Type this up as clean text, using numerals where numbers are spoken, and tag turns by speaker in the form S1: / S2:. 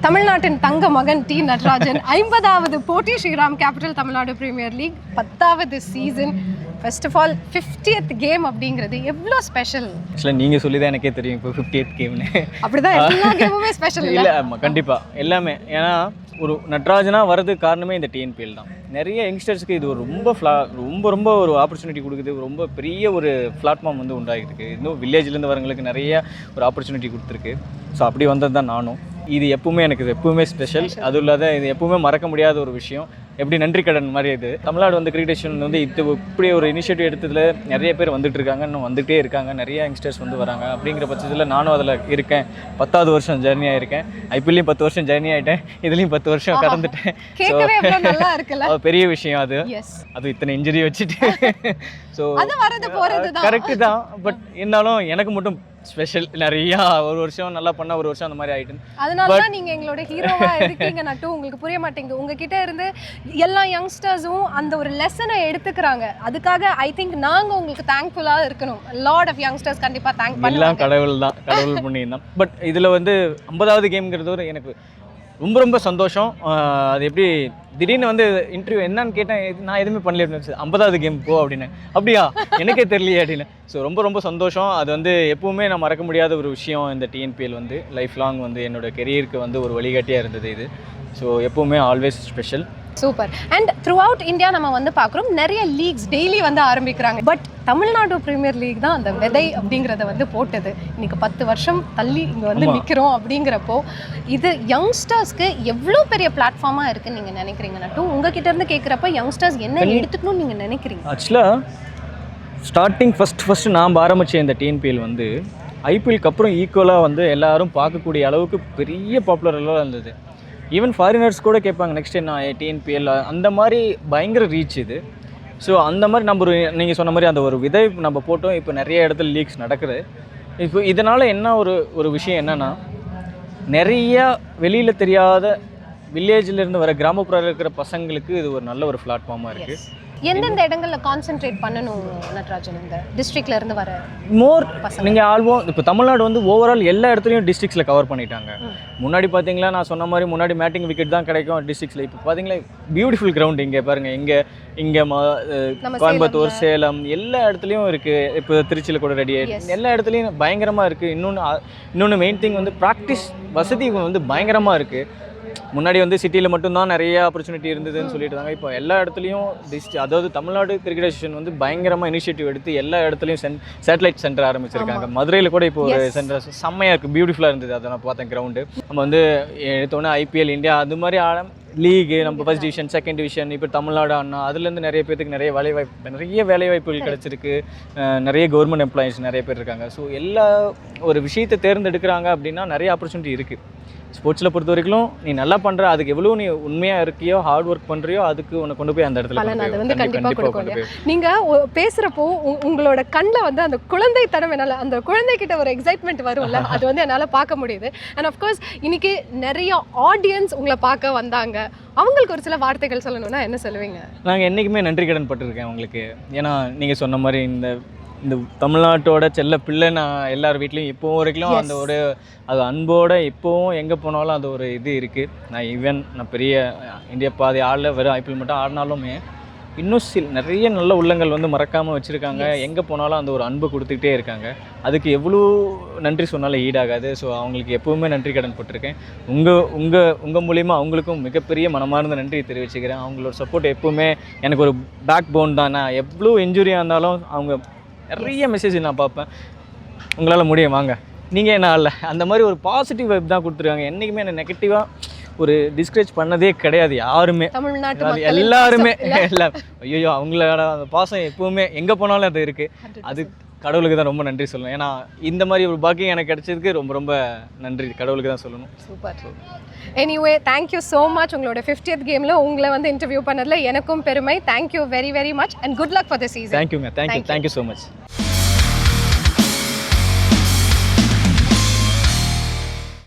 S1: தமிழ்நாட்டின் தங்க மகன் டி நடராஜன் 50வது போட்டி Sriram capital Tamil Nadu premier league 10வது season. First of all 50th game அப்படிங்கிறது எவ்வளோ ஸ்பெஷல்?
S2: ஆக்சுவலாக நீங்கள் சொல்லி தான் எனக்கே தெரியும் இப்போ 50th கேம்னு.
S1: அப்படிதான் எல்லா கேமுமே ஸ்பெஷல்
S2: இல்லை ஆமாம் கண்டிப்பாக எல்லாமே. ஏன்னா ஒரு நடராஜனாக வரதுக்கு காரணமே இந்த டிஎன்பிஎல் தான். நிறைய யங்ஸ்டர்ஸ்க்கு இது ஒரு ரொம்ப ஒரு ஆப்பர்ச்சுனிட்டி கொடுக்குது. ரொம்ப பெரிய ஒரு பிளாட்ஃபார்ம் வந்து உண்டாகிருக்கு. இன்னும் வில்லேஜ்லேருந்து வரவங்களுக்கு நிறைய ஒரு ஆப்பர்ச்சுனிட்டி கொடுத்துருக்கு. ஸோ அப்படி வந்தது தான் நானும். இது எப்பவுமே எனக்கு எப்பவுமே ஸ்பெஷல். அதுவும் இல்லாத இது எப்பவுமே மறக்க முடியாத ஒரு விஷயம். எப்படி நன்றி கடன் மாதிரி இது. தமிழ்நாடு வந்து கிரிக்கெட் வந்து இப்படி ஒரு இனிஷியேட்டிவ் எடுத்ததில் நிறைய பேர் வந்துட்டு இருக்காங்க, இன்னும் வந்துகிட்டே இருக்காங்க. நிறைய யங்ஸ்டர்ஸ் வந்து வராங்க. அப்படிங்கிற பட்சத்தில் நானும் அதில் இருக்கேன். 10வது வருஷம் ஜர்னி ஆகிருக்கேன். ஐபிஎல்லையும் 10 வருஷம் ஜர்னி ஆகிட்டேன். இதுலேயும் 10 வருஷம் கடந்துட்டேன். பெரிய விஷயம் அது. அது இத்தனை இன்ஜுரி வச்சுட்டு ஸோ கரெக்டு தான். பட் இருந்தாலும் எனக்கு மட்டும் ஸ்பெஷல். நிறைய ஒரு வருஷம் நல்லா பண்ண, ஒரு வருஷம் அந்த மாதிரி ஆயிட்டு.
S1: அதனால தான் நீங்க எங்களோட ஹீரோவா இருக்கீங்க நட்டு. உங்களுக்கு புரிய மாட்டேங்குது. உங்ககிட்ட இருந்து எல்லா யங்ஸ்டர்ஸும் அந்த ஒரு லெசனை எடுத்துக்கிறாங்க. அதுக்காக ஐ திங்க் நாங்க உங்களுக்கு தேங்க்ஃபுல்லா இருக்கணும். லாட் ஆஃப் யங்ஸ்டர்ஸ் கண்டிப்பா தேங்க் பண்ணுவாங்க. எல்லாம்
S2: கடவுள் புண்ணியம். பட் இதுல வந்து 50வது கேம்ங்கிறது ஒரு எனக்கு ரொம்ப சந்தோஷம். அது எப்படி திடீர்னு வந்து இன்டர்வியூ என்னன்னு கேட்டேன். நான் எதுவுமே பண்ணல. 50வது கேம் போ அப்படின்னு. அப்படியா எனக்கே தெரியலையே அப்படின்னு. ஸோ ரொம்ப சந்தோஷம். அது வந்து எப்பவுமே நான் மறக்க முடியாத ஒரு விஷயம். இந்த டிஎன்பிஎல் வந்து லைஃப் லாங் வந்து என்னோட கெரியருக்கு வந்து ஒரு வழிகாட்டியாக இருந்தது இது. ஸோ எப்பவுமே always special.
S1: Super. And through out India நம்ம வந்து பார்க்குறோம் நிறைய லீக்ஸ் டெய்லி வந்து ஆரம்பிக்கிறாங்க. பட் தமிழ்நாடு பிரீமியர் லீக் தான் அந்த விதை அப்படிங்கிறத வந்து போட்டது. இன்னைக்கு 10 வருஷம் தள்ளி இங்கே வந்து நிற்கிறோம். அப்படிங்கிறப்போ இது யங்ஸ்டர்ஸ்க்கு எவ்வளோ பெரிய பிளாட்ஃபார்மாக இருக்குன்னு நீங்கள் நினைக்கிறீங்க நட்டு? உங்ககிட்ட இருந்து கேட்குறப்ப யங்ஸ்டர்ஸ் என்ன எடுத்துக்கணும்னு நீங்கள் நினைக்கிறீங்க?
S2: ஆக்சுவலாக ஸ்டார்டிங் ஃபஸ்ட்டு நாம் ஆரம்பித்த இந்த டிஎன்பிஎல் வந்து ஐபிஎல்க்கு அப்புறம் ஈக்குவலாக வந்து எல்லாரும் பார்க்கக்கூடிய அளவுக்கு பெரிய பாப்புலரெல்லாம் இருந்தது. ஈவன் ஃபாரினர்ஸ் கூட கேட்பாங்க நெக்ஸ்ட் என்ன டிஎன்பிஎல். அந்த மாதிரி பயங்கர ரீச் இது. ஸோ அந்த மாதிரி நம்ம நீங்கள் சொன்ன மாதிரி அந்த ஒரு விதை நம்ம போட்டோம். இப்போ நிறைய இடத்துல லீக்ஸ் நடக்குது. இப்போ இதனால் என்ன ஒரு விஷயம் என்னென்னா, நிறையா வெளியில் தெரியாத வில்லேஜிலேருந்து வர கிராமப்புறம் இருக்கிற பசங்களுக்கு இது ஒரு நல்ல ஒரு பிளாட்ஃபார்மாக இருக்குது.
S1: எந்தெந்த இடங்களில் கான்சென்ட்ரேட் பண்ணணும் நடராஜன்? இந்த டிஸ்ட்ரிக்ட்ல இருந்து வர
S2: மோர் நீங்கள் ஆல்மோஸ்ட் இப்போ தமிழ்நாடு வந்து ஓவரால் எல்லா இடத்துலையும் டிஸ்ட்ரிக்ஸில் கவர் பண்ணிட்டாங்க. முன்னாடி பார்த்தீங்களா நான் சொன்ன மாதிரி முன்னாடி மேட்டிங் விக்கெட் தான் கிடைக்கும் டிஸ்ட்ரிக்ஸில். இப்போ பார்த்தீங்களா பியூட்டிஃபுல் கிரவுண்ட் இங்கே பாருங்கள். இங்கே கோயம்புத்தூர், சேலம் எல்லா இடத்துலையும் இருக்குது. இப்போ திருச்சியில் கூட ரெடி ஆகிடுச்சு. எல்லா இடத்துலையும் பயங்கரமாக இருக்குது. இன்னொன்று மெயின் திங் வந்து ப்ராக்டிஸ் வசதி வந்து பயங்கரமாக இருக்குது. முன்னாடி வந்து சிட்டியில் மட்டும்தான் நிறைய ஆப்பர்ச்சுனிட்டி இருந்ததுன்னு சொல்லிட்டு இருந்தாங்க. இப்போ எல்லா இடத்துலையும் அதாவது தமிழ்நாடு கிரிக்கெட் அசோசியேஷன் வந்து பயங்கரமாக இனிஷியேட்டிவ் எடுத்து எல்லா இடத்துலையும் சேட்டலைட் சென்டர் ஆரம்பிச்சிருக்காங்க. மதுரையில் கூட இப்போ ஒரு சென்டர் செம்மையாக இருக்குது. பியூட்டிஃபுல்லாக இருந்தது. அதை நான் பார்த்தேன் கிரவுண்டு. நம்ம வந்து எடுத்தோன்னே ஐபிஎல் இந்தியா அது மாதிரி லீகு நம்ம ஃபர்ஸ்ட் டிவிஷன், செகண்ட் டிவிஷன், இப்போ தமிழ்நாடு அண்ணா அதுலேருந்து நிறைய பேருக்கு நிறைய வேலைவாய்ப்புகள் கிடச்சிருக்கு. நிறைய கவர்மெண்ட் எம்ப்ளாயிஸ் நிறைய பேர் இருக்காங்க. ஸோ எல்லா ஒரு விஷயத்தை தேர்ந்தெடுக்கிறாங்க அப்படின்னா நிறைய ஆப்பர்ச்சுனிட்டி இருக்குது. ஸ்போர்ட்ஸில் பொறுத்த வரைக்கும் நீ நல்லா பண்ணுற, அதுக்கு எவ்வளோ நீ உண்மையாக இருக்கியோ, ஹார்ட் ஒர்க் பண்ணுறியோ, அதுக்கு உன்னை கொண்டு போய் அந்த இடத்துல
S1: வந்து கண்டிப்பாக கொடுக்கும். நீங்கள் பேசுகிறப்போ உங்களோட கண்ணில் வந்து அந்த குழந்தைத்தனம் என்னால், அந்த குழந்தைகிட்ட ஒரு எக்ஸைட்மெண்ட் வரும்ல, அது வந்து என்னால் பார்க்க முடியுது. அண்ட் அஃப்கோர்ஸ் இன்னைக்கு நிறைய ஆடியன்ஸ் உங்களை பார்க்க வந்தாங்க. அவங்களுக்கு ஒரு சில வார்த்தைகள் சொல்லணும்னா என்ன சொல்லுவீங்க?
S2: நாங்கள் என்றைக்குமே நன்றி கடன் பட்டிருக்கேன் உங்களுக்கு. ஏன்னா நீங்கள் சொன்ன மாதிரி இந்த தமிழ்நாட்டோட செல்ல பிள்ளை நான் எல்லார் வீட்லேயும் இப்போ வரைக்கும் அந்த ஒரு அது அன்போடு இப்போவும் எங்கே போனாலும் அது ஒரு இது இருக்குது. நான் பெரிய இந்தியா பாதி ஆடல, வெறும் ஐபிஎல் மட்டும் ஆடினாலுமே இன்னும் நிறைய நல்ல உள்ளங்கள் வந்து மறக்காமல் வச்சுருக்காங்க. எங்கே போனாலும் அந்த ஒரு அன்பு கொடுத்துக்கிட்டே இருக்காங்க. அதுக்கு எவ்வளோ நன்றி சொன்னாலும் ஈடாகாது. ஸோ அவங்களுக்கு எப்போவுமே நன்றி கடன் பட்டிருக்கேன். உங்கள் மூலிமா அவங்களுக்கும் மிகப்பெரிய மனமார்ந்த நன்றி தெரிவிச்சுக்கிறேன். அவங்களோட சப்போர்ட் எப்போவுமே எனக்கு ஒரு பேக் போன் தான். நான் எவ்வளோ இன்ஜுரியாக இருந்தாலும் அவங்க நிறைய மெசேஜ் நான் பார்ப்பேன். உங்களால் முடியும் வாங்க, நீங்கள் என்ன ஆடல, அந்த மாதிரி ஒரு பாசிட்டிவ் வைப் தான் கொடுத்துருக்காங்க. என்றைக்குமே என்ன நெகட்டிவாக ஒரு டிஸ்கரேஜ் பண்ணதே கிடையாது யாருமே. எல்லாருமே ஐயோ அவங்களோட அந்த பாசம் எப்பவுமே எங்கே போனாலும் அது இருக்குது. அது கடவுளுக்கு தான் ரொம்ப நன்றி சொல்லணும். ஏன்னா இந்த மாதிரி ஒரு பாக்கியம் எனக்கு கிடைச்சதுக்கு ரொம்ப நன்றி கடவுளுக்கு தான் சொல்லணும்.
S1: Super. Anyway thank you so much. உங்களோட 50th கேமில் உங்களை வந்து இன்டர்வியூ பண்ணதில் எனக்கும் பெருமை. Thank you very much and good luck for the season.
S2: Thank you so much.